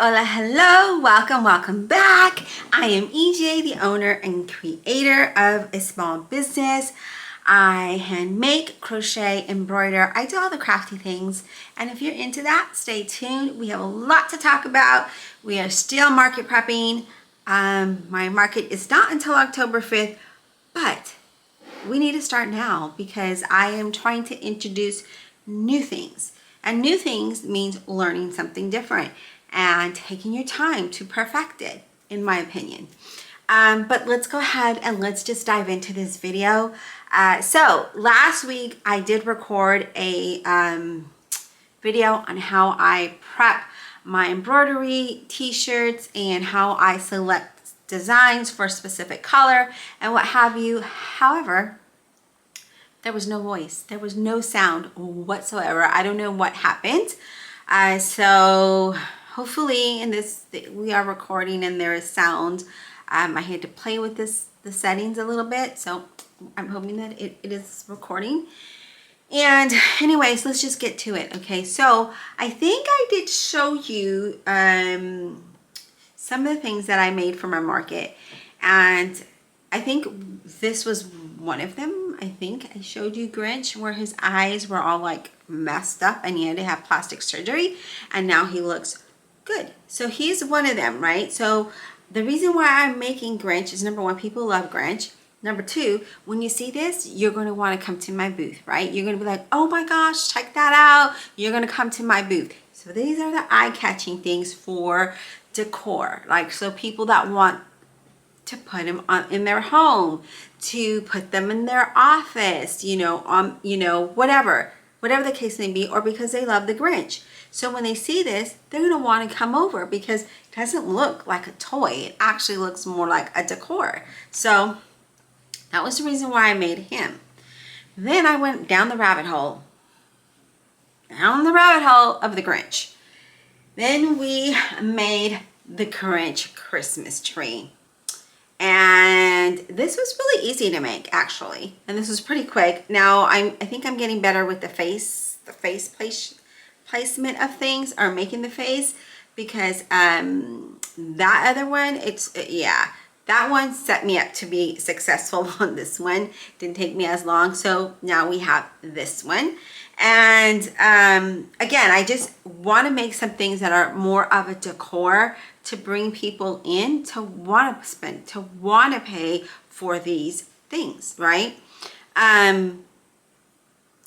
Hola, hello, welcome back. I am EJ, the owner and creator of a small business. I hand make, crochet, embroider. I do all the crafty things. And if you're into that, stay tuned. We have a lot to talk about. We are still market prepping. My market is not until October 5th, but we need to start now because I am trying to introduce new things. And new things means learning something different and taking your time to perfect it, in my opinion. But let's go ahead and let's just dive into this video. So last week I did record a video on how I prep my embroidery t-shirts and how I select designs for a specific color and what have you. However, there was no voice, there was no sound whatsoever. I don't know what happened. So hopefully in this, we are recording and there is sound. I had to play with the settings a little bit, so I'm hoping that it is recording. And anyways, let's just get to it. Okay, so I think I did show you some of the things that I made for my market, and I think this was one of them. I think I showed you Grinch where his eyes were all like messed up and he had to have plastic surgery, and now he looks good. So he's one of them, right? So the reason why I'm making Grinch is, number one, people love Grinch. Number two, when you see this, you're going to want to come to my booth, right? You're going to be like, oh my gosh, check that out. You're going to come to my booth. So these are the eye-catching things for decor. Like, so people that want to put them in their home, to put them in their office, whatever the case may be, or because they love the Grinch. So when they see this, they're going to want to come over because it doesn't look like a toy. It actually looks more like a decor. So that was the reason why I made him. Then I went down the rabbit hole of the Grinch. Then we made the Grinch Christmas tree. And this was really easy to make, actually. And this was pretty quick. Now, I think I'm getting better with the face placement of things, or making the face, because that other one, that one set me up to be successful on this one. Didn't take me as long. So now we have this one. And again, I just want to make some things that are more of a decor to bring people in to want to spend, to want to pay for these things, right?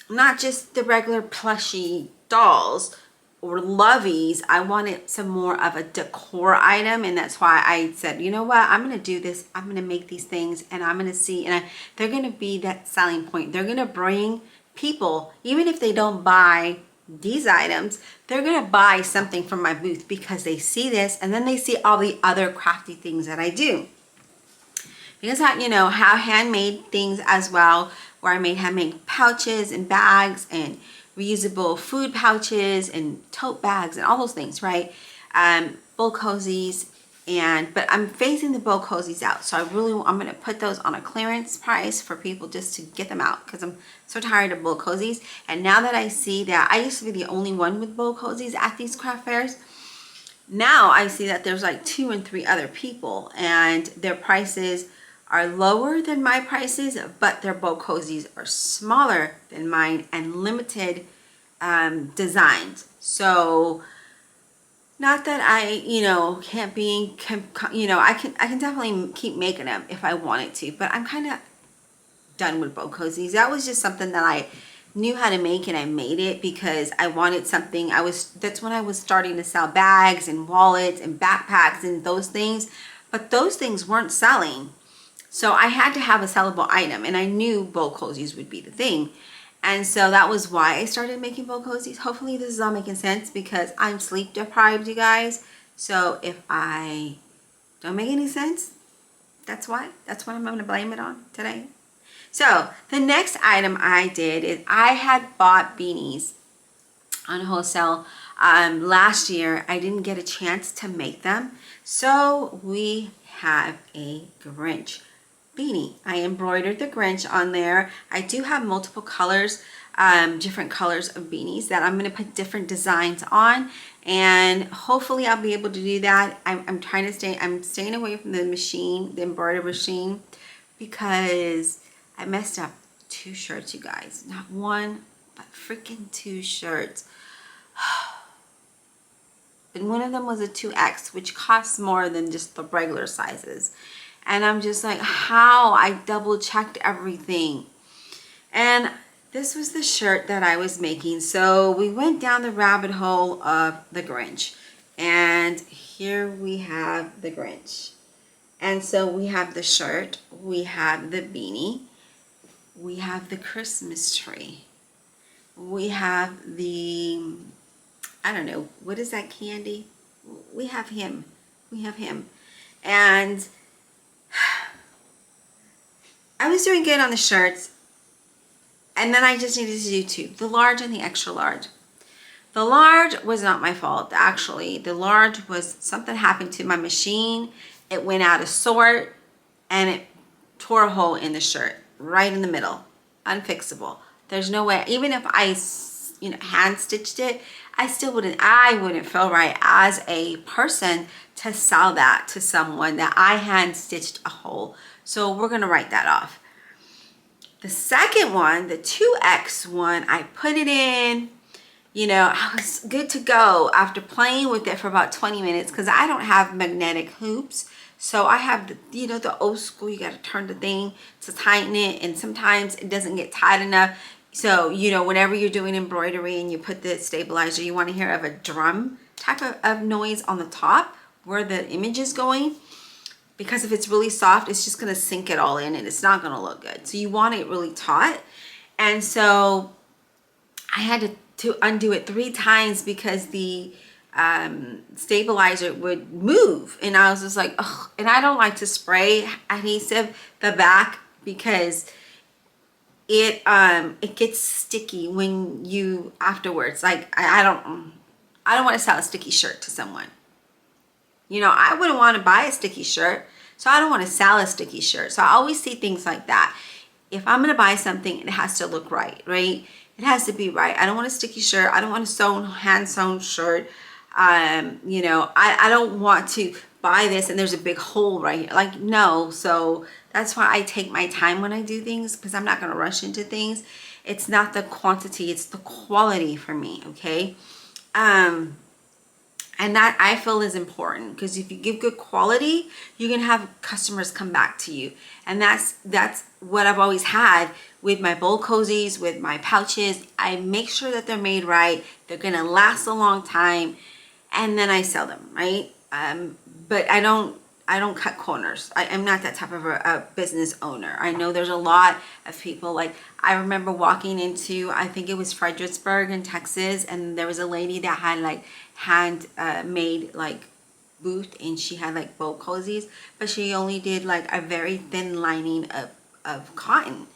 Not just the regular plushie dolls or loveys. I wanted some more of a decor item, and that's why I said, you know what, I'm going to do this. I'm going to make these things, and I'm going to see, and they're going to be that selling point. They're going to bring people, even if they don't buy these items, they're going to buy something from my booth because they see this, and then they see all the other crafty things that I do. Because I, have handmade things as well, where I made handmade pouches and bags and reusable food pouches and tote bags and all those things, right? Bowl cozies, but I'm phasing the bowl cozies out. So I'm going to put those on a clearance price for people just to get them out, because I'm so tired of bowl cozies. And now that I see that I used to be the only one with bowl cozies at these craft fairs, now I see that there's like 2 and 3 other people, and their prices are lower than my prices, but their bowl cozies are smaller than mine and limited designs. So not that I, can't be, I can definitely keep making them if I wanted to, but I'm kind of done with bowl cozies. That was just something that I knew how to make, and I made it because I wanted something. That's when I was starting to sell bags and wallets and backpacks and those things, but those things weren't selling. So I had to have a sellable item, and I knew bowl cozies would be the thing. And so that was why I started making bowl cozies. Hopefully this is all making sense, because I'm sleep deprived, you guys. So if I don't make any sense, that's why. That's what I'm going to blame it on today. So the next item I did is I had bought beanies on Wholesale last year. I didn't get a chance to make them. So we have a Grinch beanie. I embroidered the Grinch on there. I do have multiple colors, different colors of beanies that I'm going to put different designs on, and hopefully I'll be able to do that. I'm trying to I'm staying away from the machine, the embroidery machine, because I messed up 2 shirts, you guys. Not one, but freaking 2 shirts. And one of them was a 2X, which costs more than just the regular sizes. And I'm just like, how? I double checked everything. And this was the shirt that I was making. So we went down the rabbit hole of the Grinch. And here we have the Grinch. And so we have the shirt, we have the beanie, we have the Christmas tree, we have the, I don't know, what is that candy? We have him. We have him. And I was doing good on the shirts. And then I just needed to do 2, the large and the extra large. The large was not my fault, actually. The large was something happened to my machine. It went out of sort and it tore a hole in the shirt right in the middle. Unfixable. There's no way, even if I, hand stitched it, I wouldn't feel right as a person to sell that to someone that I hand stitched a hole. So we're going to write that off. The second one, the 2X one, I put it in, I was good to go after playing with it for about 20 minutes because I don't have magnetic hoops. So I have the old school, you got to turn the thing to tighten it, and sometimes it doesn't get tight enough. So, whenever you're doing embroidery and you put the stabilizer, you want to hear of a drum type of noise on the top where the image is going. Because if it's really soft, it's just going to sink it all in and it's not going to look good. So you want it really taut. And so I had to undo it 3 times because the stabilizer would move. And I was just like, ugh. And I don't like to spray adhesive the back because it gets sticky when you afterwards. Like I don't want to sell a sticky shirt to someone. I wouldn't want to buy a sticky shirt, so I don't want to sell a sticky shirt. So I always see things like that. If I'm going to buy something, it has to look right? It has to be right. I don't want a sticky shirt. I don't want a hand-sewn shirt. I don't want to buy this and there's a big hole right here. Like, no. So that's why I take my time when I do things, because I'm not going to rush into things. It's not the quantity, it's the quality for me, okay? And that I feel is important, because if you give good quality, you can have customers come back to you. And that's what I've always had with my bowl cozies, with my pouches. I make sure that they're made right. They're going to last a long time. And then I sell them, right? But I don't cut corners. I'm not that type of a business owner. I know there's a lot of people, like I remember walking into, I think it was Fredericksburg in Texas, and there was a lady that had like hand made like booth, and she had like bowl cozies, but she only did like a very thin lining of cotton,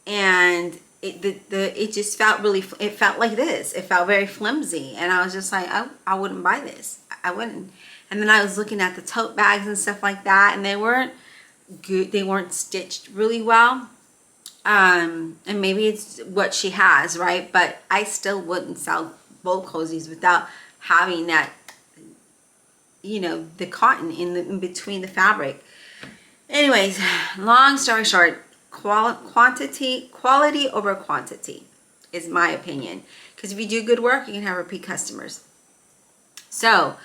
and it just felt really, it felt like this. It felt very flimsy, and I was just like, I wouldn't buy this. I wouldn't. And then I was looking at the tote bags and stuff like that, and they weren't good. They weren't stitched really well. And maybe it's what she has, right? But I still wouldn't sell bowl cozies without having that, the cotton in between the fabric. Anyways, long story short, quality over quantity is my opinion. Because if you do good work, you can have repeat customers. So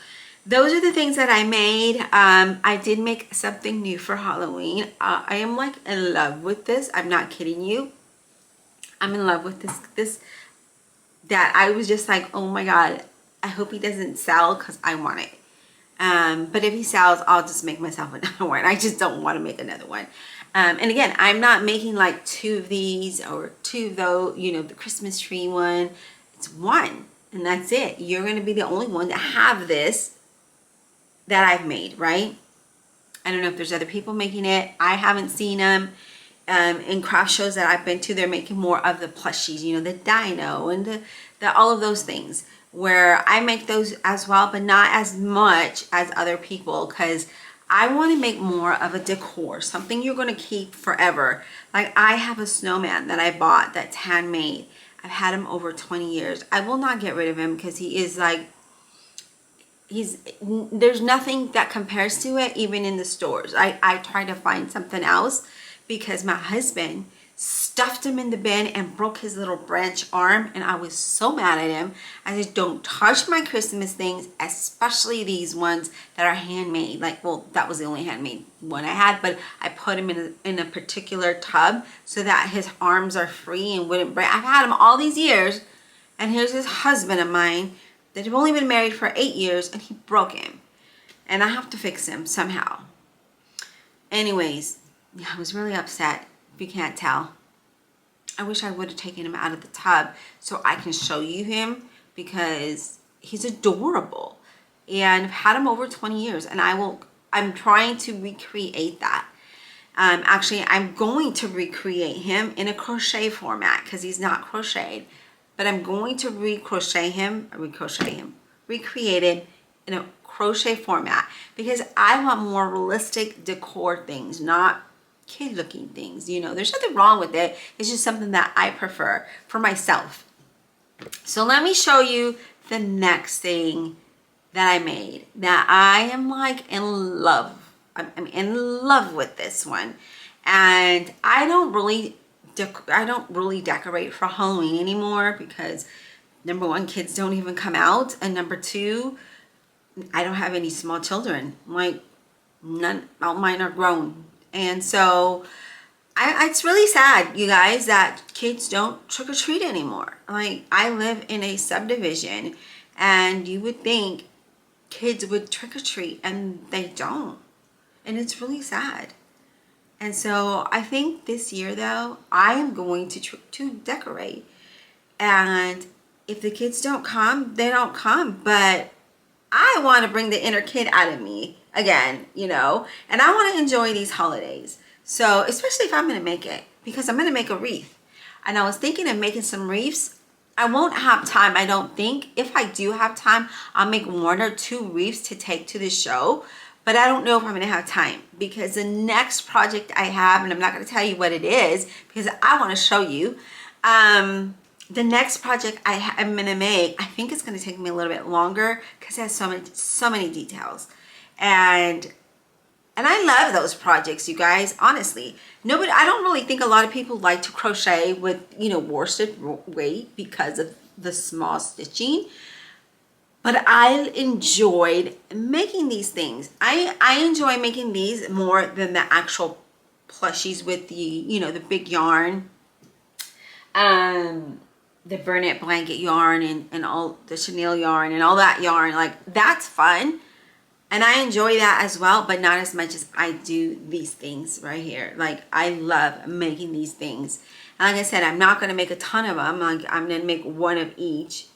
those are the things that I made. I did make something new for Halloween. I am like in love with this. I'm not kidding you. I'm in love with this that I was just like, oh my God, I hope he doesn't sell because I want it. But if he sells, I'll just make myself another one. I just don't want to make another one. And again, I'm not making like 2 of these or 2 of those, the Christmas tree one. It's 1 and that's it. You're going to be the only one to have this that I've made, right? I don't know if there's other people making it. I haven't seen them. In craft shows that I've been to, they're making more of the plushies, the dino and the all of those things, where I make those as well, but not as much as other people, because I want to make more of a decor, something you're going to keep forever. Like I have a snowman that I bought that's handmade. I've had him over 20 years. I will not get rid of him because he is like, there's nothing that compares to it, even in the stores. I try to find something else because my husband stuffed him in the bin and broke his little branch arm, and I was so mad at him. I said, don't touch my Christmas things, especially these ones that are handmade. Like, well, that was the only handmade one I had, but I put him in a particular tub so that his arms are free and wouldn't break. I've had him all these years, and here's this husband of mine that have only been married for 8 years, and he broke him, and I have to fix him somehow. Anyways, yeah, I was really upset, if you can't tell. I wish I would have taken him out of the tub so I can show you him, because he's adorable, and I've had him over 20 years, and I'm trying to recreate that. Actually, I'm going to recreate him in a crochet format because he's not crocheted, but I'm going to recreate it in a crochet format because I want more realistic decor things, not kid looking things. You know, there's nothing wrong with it. It's just something that I prefer for myself. So let me show you the next thing that I made that I am like in love. I'm in love with this one, and I don't really decorate for Halloween anymore because number one, kids don't even come out, and number two, I don't have any small children. Like, none, all mine are grown, and so it's really sad, you guys, that kids don't trick-or-treat anymore. Like, I live in a subdivision, and you would think kids would trick-or-treat, and they don't. And it's really sad. And so I think this year, though, I am going to decorate. And if the kids don't come, they don't come. But I want to bring the inner kid out of me again, you know. And I want to enjoy these holidays. So especially if I'm going to make it, because I'm going to make a wreath. And I was thinking of making some wreaths. I won't have time, I don't think. If I do have time, I'll make 1 or 2 wreaths to take to the show. But I don't know if I'm going to have time, because the next project I have, and I'm not going to tell you what it is because I want to show you. The next project I'm going to make, I think it's going to take me a little bit longer because it has so many details. And I love those projects, you guys, honestly. I don't really think a lot of people like to crochet with, you know, worsted weight because of the small stitching. But I enjoyed making these things. I enjoy making these more than the actual plushies with the, you know, the big yarn. The Bernette blanket yarn and all the chenille yarn and all that yarn. Like, that's fun. And I enjoy that as well, but not as much as I do these things right here. Like, I love making these things. And like I said, I'm not going to make a ton of them. Like, I'm going to make 1 of each.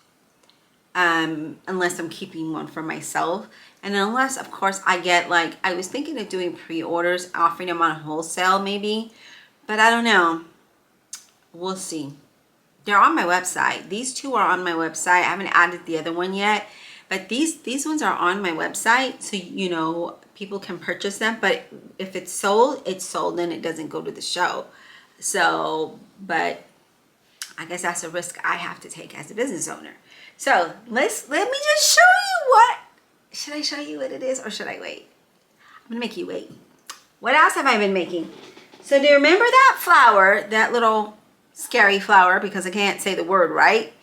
Unless I'm keeping one for myself, and unless, of course, I get, like, I was thinking of doing pre-orders, offering them on Wholesale maybe, but I don't know. We'll see. They're on my website. These 2 are on my website. I haven't added the other one yet, but these ones are on my website, so, you know, people can purchase them. But if it's sold, it's sold, and it doesn't go to the show. So, but I guess that's a risk I have to take as a business owner. So let me just show you what. Should I show you what it is, or should I wait? I'm gonna make you wait. What else have I been making? So do you remember that flower, that little scary flower, because I can't say the word right?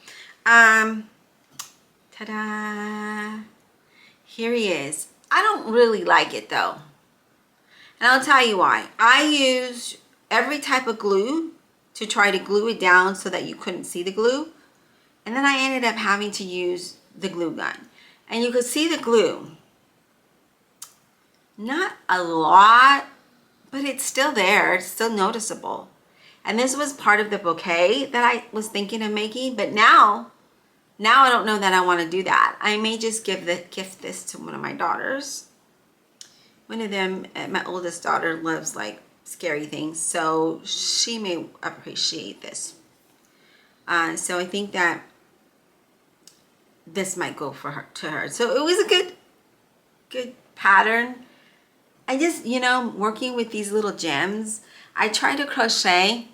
Ta-da! Here he is. I don't really like it though, and I'll tell you why. I used every type of glue to try to glue it down so that you couldn't see the glue. And then I ended up having to use the glue gun. And you could see the glue. Not a lot, but it's still there. It's still noticeable. And this was part of the bouquet that I was thinking of making. But now I don't know that I want to do that. I may just gift this to one of my daughters. One of them, my oldest daughter, loves like scary things. So she may appreciate this. So I think that this might go to her. So it was a good pattern. I just, you know, working with these little gems, I try to crochet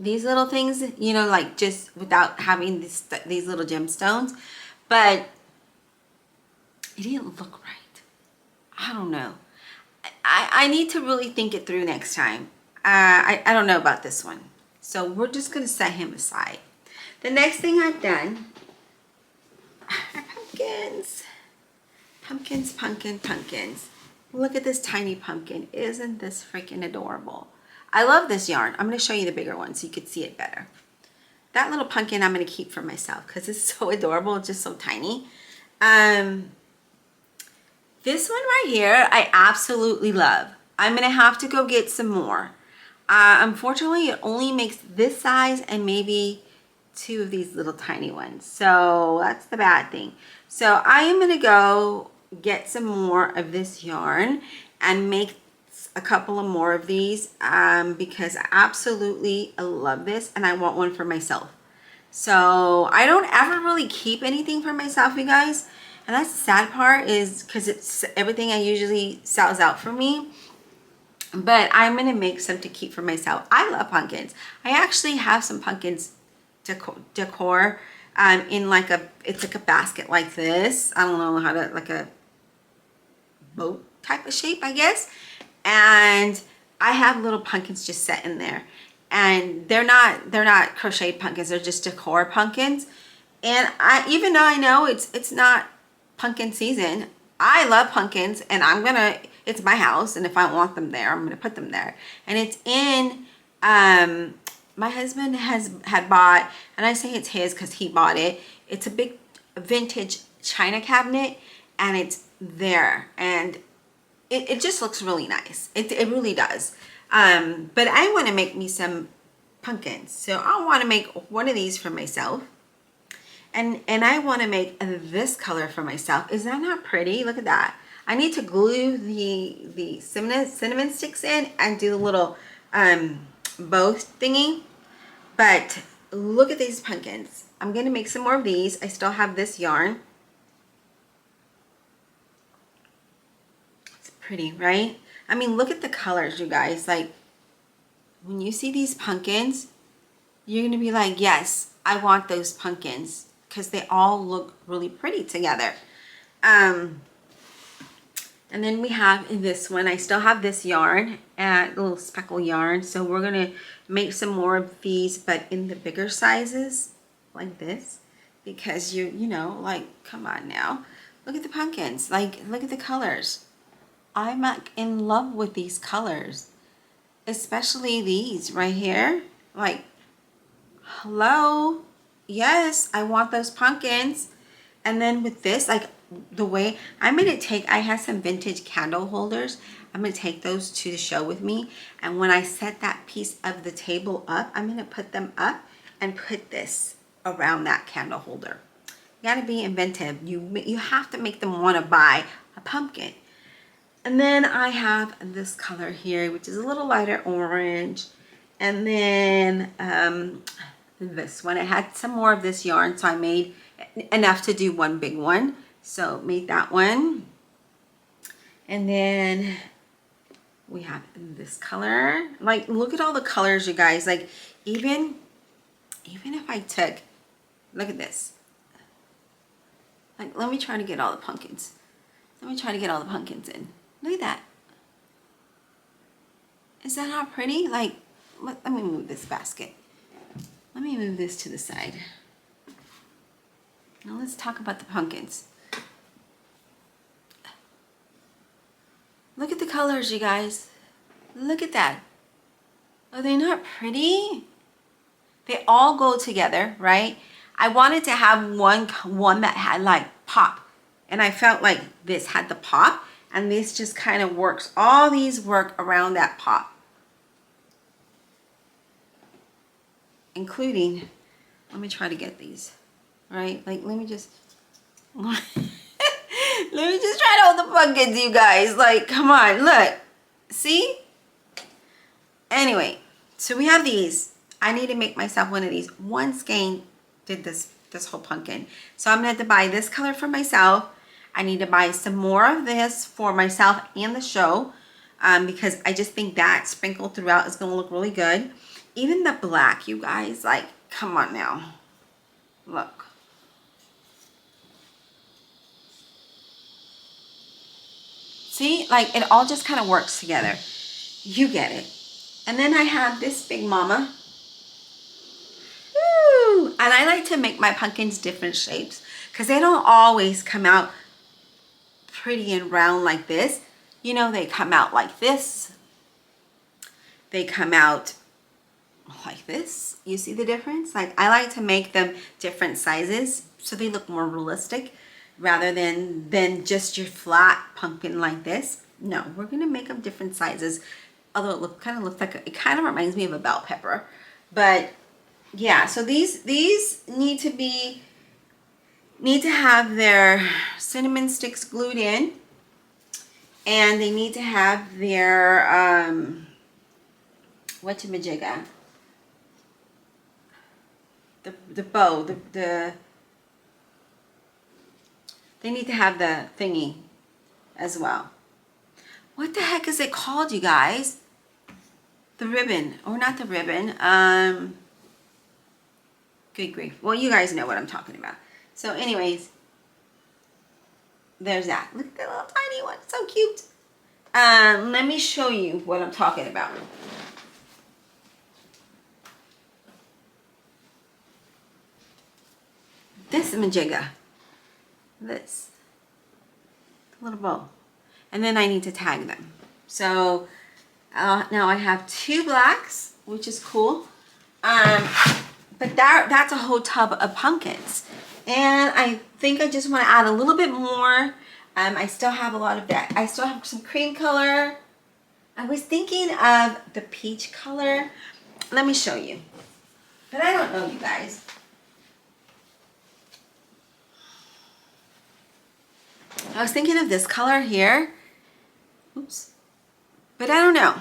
these little things, you know, like just without having these little gemstones. But it didn't look right. I don't know. I need to really think it through next time. I don't know about this one. So we're just going to set him aside. The next thing I've done are pumpkins. Pumpkins, pumpkins. Look at this tiny pumpkin. Isn't this freaking adorable? I love this yarn. I'm going to show you the bigger one so you can see it better. That little pumpkin I'm going to keep for myself because it's so adorable. It's just so tiny. This one right here, I absolutely love. I'm going to have to go get some more. Unfortunately, it only makes this size and maybe 2 of these little tiny ones. So that's the bad thing. So I am going to go get some more of this yarn and make a couple of more of these because I absolutely love this and I want one for myself. So I don't ever really keep anything for myself, you guys. And that's the sad part is because it's everything I usually sells out for me. But I'm going to make some to keep for myself. I love pumpkins. I actually have some pumpkins decor in like it's like a basket like this. I don't know how to, like a boat type of shape, I guess. And I have little pumpkins just set in there. And they're not crocheted pumpkins, they're just decor pumpkins. And even though I know it's not pumpkin season, I love pumpkins and it's my house, and if I want them there, I'm gonna put them there. And it's in my husband had bought, and I say it's his because he bought it. It's a big vintage china cabinet, and it's there, and it just looks really nice. It really does. But I want to make me some pumpkins, so I want to make one of these for myself. And I want to make this color for myself. Is that not pretty? Look at that. I need to glue the cinnamon sticks in and do the little bow thingy. But look at these pumpkins. I'm going to make some more of these. I still have this yarn. It's pretty, right? I mean, look at the colors, you guys. Like, when you see these pumpkins, you're going to be like, yes, I want those pumpkins. Because they all look really pretty together. And then we have this one. I still have this yarn, little speckle yarn. So we're going to make some more of these, but in the bigger sizes, like this. Because you know, like, come on now. Look at the pumpkins. Like, look at the colors. I'm in love with these colors. Especially these right here. Like, hello. Yes, I want those pumpkins. And then with this, like the way I'm going to take, I have some vintage candle holders. I'm going to take those to the show with me. And when I set that piece of the table up, I'm going to put them up and put this around that candle holder. You got to be inventive. You have to make them want to buy a pumpkin. And then I have this color here, which is a little lighter orange. And then this one, I had some more of this yarn, so I made enough to do one big one, so made that one. And then we have this color. Like, look at all the colors, you guys. Like, even if I took, look at this. Like, let me try to get all the pumpkins. Let me try to get all the pumpkins in. Look at that. Is that not pretty? Like, let me move this basket. Let me move this to the side. Now let's talk about the pumpkins. Look at the colors, you guys. Look at that. Are they not pretty? They all go together, right? I wanted to have one that had like pop. And I felt like this had the pop. And this just kind of works. All these work around that pop. Including, let me try to get these, right? Like, let me just try to hold the pumpkins, you guys. Like, come on, look, see? Anyway, so we have these. I need to make myself one of these. One skein did this whole pumpkin. So I'm gonna have to buy this color for myself. I need to buy some more of this for myself and the show because I just think that sprinkled throughout is gonna look really good. Even the black, you guys, like, come on now. Look. See, like it all just kind of works together. You get it. And then I have this big mama. Woo! And I like to make my pumpkins different shapes because they don't always come out pretty and round like this. You know, they come out like this. They come out like this. You see the difference? Like I like to make them different sizes so they look more realistic rather than just your flat pumpkin like this. No, we're gonna make them different sizes. Although it kind of looks like it kind of reminds me of a bell pepper, but yeah. So these need to have their cinnamon sticks glued in, and they need to have their whatchamajigga, the bow, they need to have the thingy as well. What the heck is it called, you guys? The ribbon, or not the ribbon. Good grief. Well, you guys know what I'm talking about. So anyways, there's that. Look at that little tiny one. So cute. Let me show you what I'm talking about. This majigga. This. Little bow. And then I need to tag them. So now I have 2 blacks, which is cool. But that's a whole tub of pumpkins. And I think I just want to add a little bit more. I still have a lot of that. I still have some cream color. I was thinking of the peach color. Let me show you. But I don't know, you guys. I was thinking of this color here. Oops. But I don't know.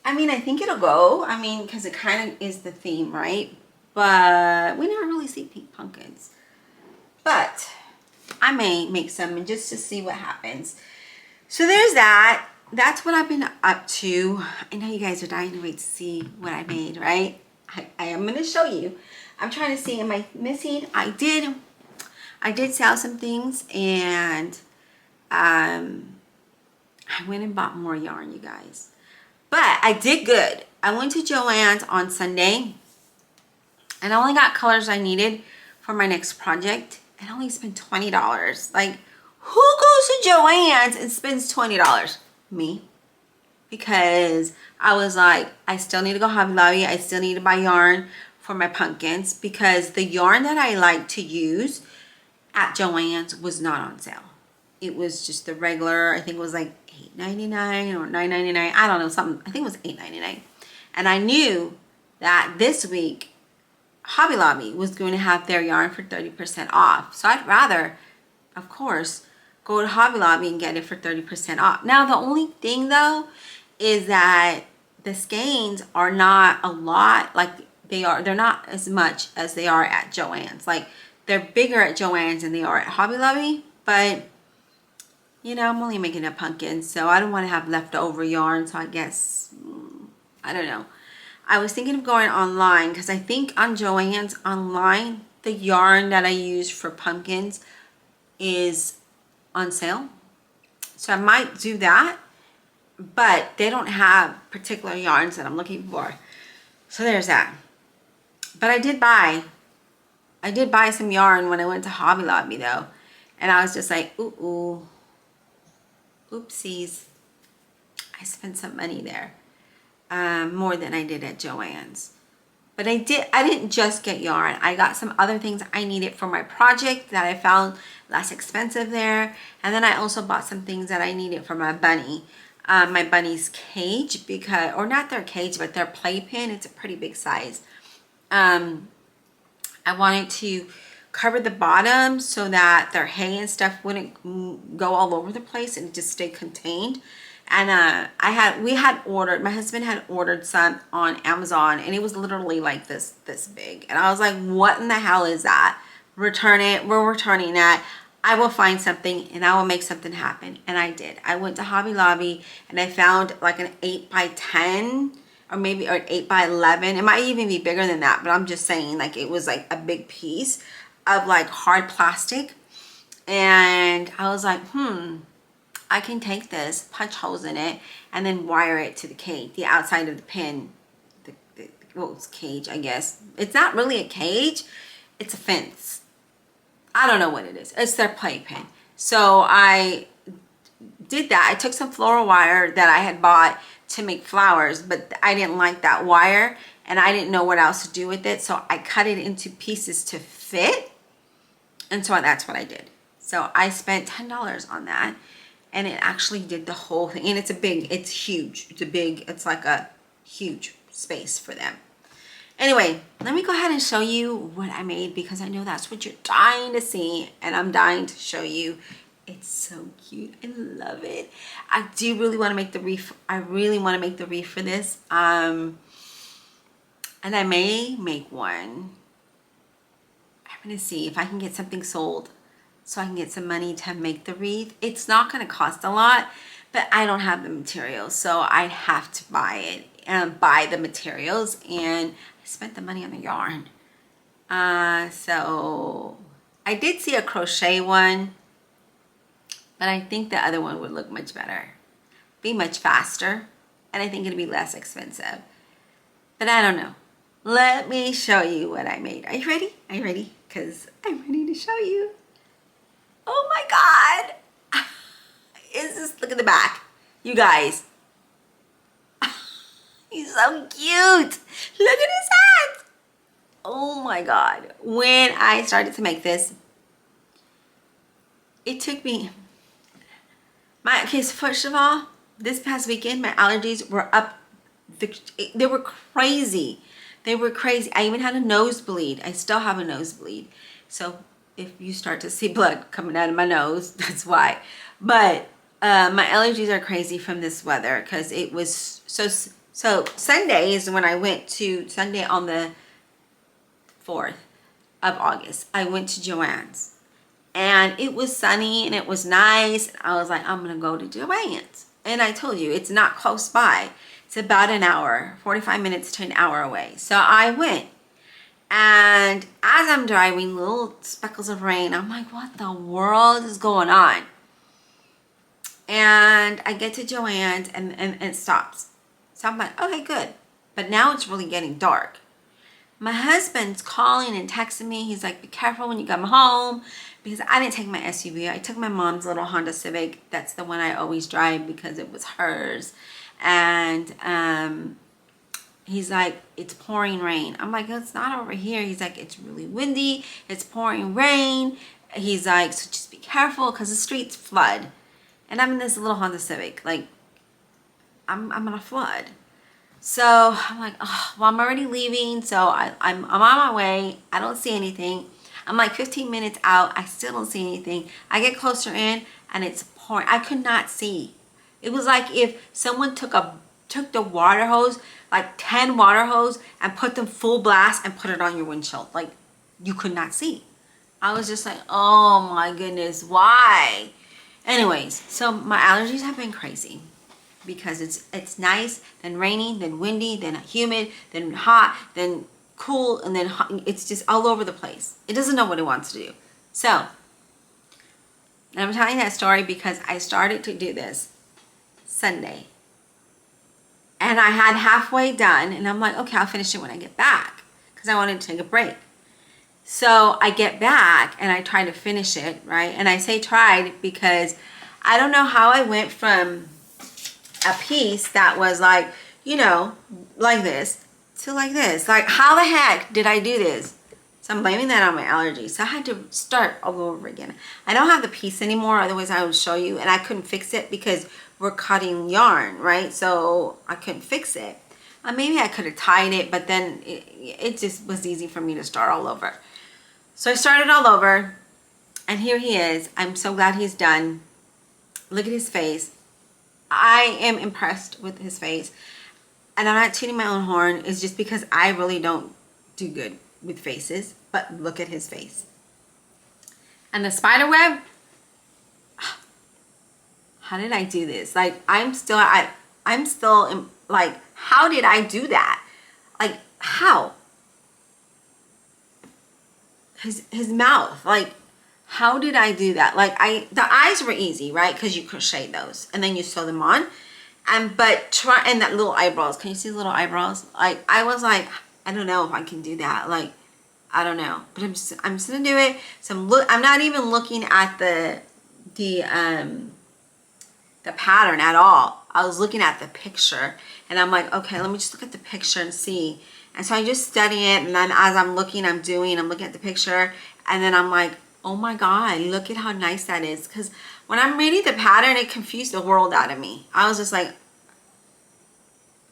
I mean, I think it'll go. I mean, because it kind of is the theme, right? But we never really see pink pumpkins. But I may make some just to see what happens. So there's that. That's what I've been up to. I know you guys are dying to wait to see what I made, right? I am going to show you. I'm trying to see, am I missing? I did sell some things, and I went and bought more yarn, you guys. But I did good. I went to Joann's on Sunday, and I only got colors I needed for my next project, and I only spent $20. Like, who goes to Joann's and spends $20? Me. Because I was like, I still need to go Hobby Lobby. I still need to buy yarn for my pumpkins, because the yarn that I like to use at Joann's was not on sale. It was just the regular, I think it was like $8.99 or $9.99. I don't know, something. I think it was $8.99. And I knew that this week Hobby Lobby was going to have their yarn for 30% off. So I'd rather, of course, go to Hobby Lobby and get it for 30% off. Now, the only thing though is that the skeins are not a lot like they're not as much as they are at Joann's. Like, they're bigger at Joann's than they are at Hobby Lobby, but you know, I'm only making a pumpkin, so I don't want to have leftover yarn. So I guess, I don't know. I was thinking of going online, because I think on Joann's online, the yarn that I use for pumpkins is on sale. So I might do that, but they don't have particular yarns that I'm looking for. So there's that. But I did buy some yarn when I went to Hobby Lobby though. And I was just like, ooh. Oopsies. I spent some money there. More than I did at Joann's. But I didn't just get yarn. I got some other things I needed for my project that I found less expensive there. And then I also bought some things that I needed for my bunny. My bunny's cage, because, or not their cage, but their playpen. It's a pretty big size. I wanted to cover the bottom so that their hay and stuff wouldn't go all over the place and just stay contained. And my husband had ordered some on Amazon, and it was literally like this big. And I was like, what in the hell is that? Return it. We're returning that. I will find something and I will make something happen. And I did. I went to Hobby Lobby and I found like an 8x10 or maybe an 8x11. It might even be bigger than that, but I'm just saying, like, it was like a big piece of like hard plastic. And I was like, I can take this, punch holes in it, and then wire it to the cage, the outside of the pin. Well, it's cage, I guess. It's not really a cage. It's a fence. I don't know what it is. It's their playpen. So I did that. I took some floral wire that I had bought to make flowers, but I didn't like that wire, and I didn't know what else to do with it. So I cut it into pieces to fit. And so that's what I did. So I spent $10 on that, and it actually did the whole thing. And it's huge. It's like a huge space for them. Anyway, let me go ahead and show you what I made, because I know that's what you're dying to see, and I'm dying to show you. It's so cute. I love it. I do really want to make the wreath. I really want to make the wreath for this. And I may make one. I'm going to see if I can get something sold so I can get some money to make the wreath. It's not going to cost a lot, but I don't have the materials, so I have to buy it and buy the materials, and I spent the money on the yarn. So I did see a crochet one, but I think the other one would look much better, be much faster, and I think it'd be less expensive. But I don't know. Let me show you what I made. Are you ready? Are you ready? Because I'm ready to show you. Oh my God. Look at the back. You guys. He's so cute. Look at his hat. Oh my God. When I started to make this, it took me, okay, so first of all, this past weekend, my allergies were up. They were crazy. They were crazy. I even had a nosebleed. I still have a nosebleed. So if you start to see blood coming out of my nose, that's why. But my allergies are crazy from this weather, because it was so Sunday is when I went to, Sunday on the 4th of August, I went to Joann's. And it was sunny and it was nice. I was like, I'm going to go to Joann's. And I told you, it's not close by. It's about an hour, 45 minutes to an hour away. So I went. And as I'm driving, little speckles of rain, I'm like, what the world is going on? And I get to Joann's and it stops. So I'm like, okay, good. But now it's really getting dark. My husband's calling and texting me. He's like, be careful when you come home, because I didn't take my SUV. I took my mom's little Honda Civic. That's the one I always drive because it was hers. And he's like, it's pouring rain. I'm like, it's not over here. He's like, it's really windy. It's pouring rain. He's like, so just be careful because the streets flood. And I'm in this little Honda Civic. Like, I'm gonna flood. So I'm like, oh, well, I'm already leaving. So I'm on my way. I don't see anything. I'm like 15 minutes out. I still don't see anything. I get closer in and it's pouring. I could not see. It was like if someone took the water hose, like 10 water hose, and put them full blast and put it on your windshield. Like, you could not see. I was just like, oh my goodness, why? Anyways, so my allergies have been crazy, because it's nice, then rainy, then windy, then humid, then hot, then cool, and then hot. It's just all over the place. It doesn't know what it wants to do. So, and I'm telling that story because I started to do this Sunday. And I had halfway done, and I'm like, okay, I'll finish it when I get back, because I wanted to take a break. So I get back and I try to finish it, right? And I say tried because I don't know how I went from a piece that was like, you know, like this to like this. Like, how the heck did I do this? So I'm blaming that on my allergies. So I had to start all over again. I don't have the piece anymore, otherwise I would show you. And I couldn't fix it because we're cutting yarn, right? So I couldn't fix it. Maybe I could have tied it, but then it just was easy for me to start all over. So I started all over, and here he is. I'm so glad he's done. Look at his face. I am impressed with his face. And I'm not tooting my own horn. It's just because I really don't do good with faces. But look at his face. And the spider web, how did I do this? Like, I'm still like, how did I do that? Like, how? His mouth, like, how did I do that? Like the eyes were easy, right? Because you crochet those and then you sew them on. But and that little eyebrows, can you see the little eyebrows? Like I was like, I don't know if I can do that. Like, I don't know, but I'm just gonna do it. So I'm not even looking at the pattern at all. I was looking at the picture and I'm like, okay, let me just look at the picture and see. And so I just study it, and then as I'm looking, I'm looking at the picture, and then I'm like, oh my God, look at how nice that is. Because when I'm reading the pattern, it confused the world out of me. I was just like,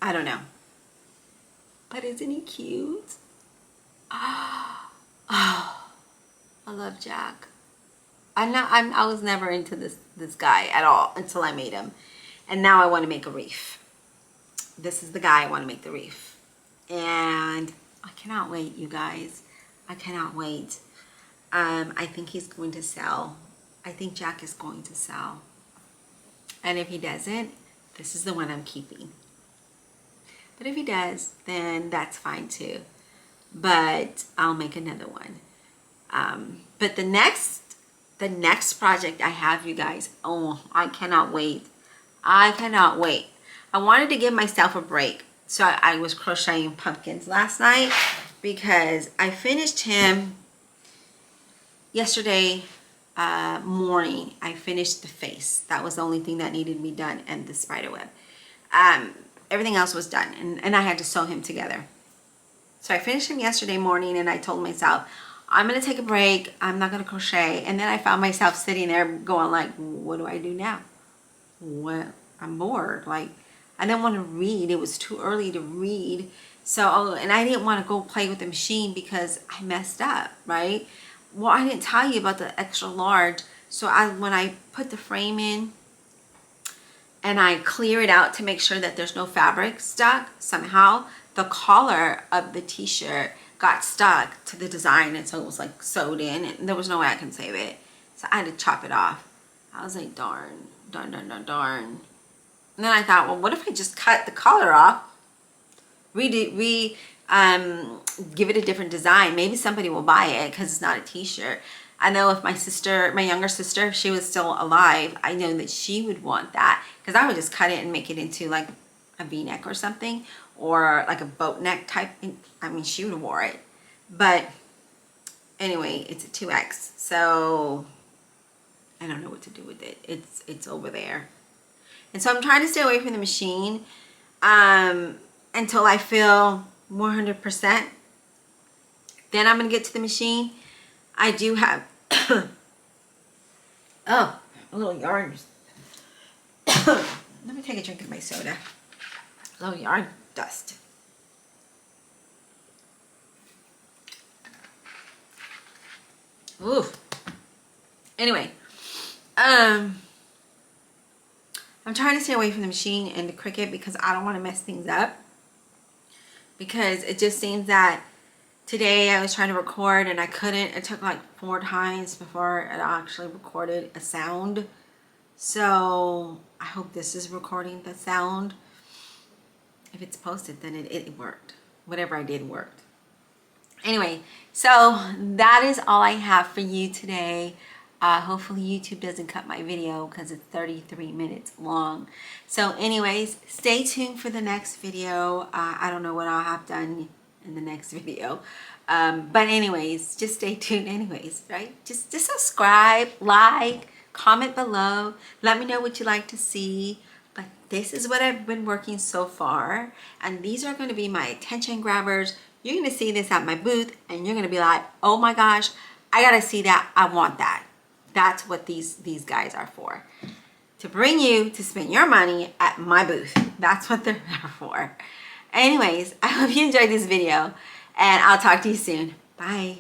I don't know. But isn't he cute? Oh, I love Jack. I was never into this guy at all until I made him. And now I want to make a reef. This is the guy I want to make the reef. And I cannot wait, you guys. I cannot wait. I think he's going to sell. I think Jack is going to sell. And if he doesn't, this is the one I'm keeping. But if he does, then that's fine too. But I'll make another one. But the next project I have, you guys, oh, I cannot wait. I cannot wait. I wanted to give myself a break. So I was crocheting pumpkins last night because I finished him yesterday morning. I finished the face. That was the only thing that needed to be done, and the spider web. Everything else was done, and I had to sew him together. So I finished him yesterday morning, and I told myself, I'm going to take a break. I'm not going to crochet. And then I found myself sitting there going like, what do I do now? What? I'm bored. Like, I didn't want to read. It was too early to read. So, and I didn't want to go play with the machine because I messed up, right? Well, I didn't tell you about the extra large. So when I put the frame in and I clear it out to make sure that there's no fabric stuck, somehow the collar of the t-shirt got stuck to the design, and so it was like sewed in, and there was no way I can save it. So I had to chop it off. I was like, darn. And then I thought, well, what if I just cut the collar off, give it a different design? Maybe somebody will buy it because it's not a t-shirt. I know if my younger sister, if she was still alive, I know that she would want that, because I would just cut it and make it into like a v-neck or something, or like a boat neck type. I mean, she would have wore it. But anyway, it's a 2X, so I don't know what to do with it. It's over there. And so I'm trying to stay away from the machine until I feel 100%. Then I'm going to get to the machine. I do have, oh, a little yarn. Let me take a drink of my soda. A little yarn dust. Ooh. Anyway, I'm trying to stay away from the machine and the Cricut because I don't want to mess things up. Because it just seems that today I was trying to record and I couldn't. It took like 4 times before it actually recorded a sound. So I hope this is recording the sound. If it's posted, then it worked. Whatever I did worked. Anyway, so that is all I have for you today. Hopefully YouTube doesn't cut my video because it's 33 minutes long. So anyways, stay tuned for the next video. I don't know what I'll have done in the next video. But anyways, just stay tuned anyways, right? Just subscribe, like, comment below. Let me know what you like to see. But this is what I've been working so far. And these are going to be my attention grabbers. You're going to see this at my booth and you're going to be like, oh my gosh, I got to see that. I want that. That's what these guys are for. To bring you to spend your money at my booth. That's what they're there for. Anyways, I hope you enjoyed this video and I'll talk to you soon. Bye.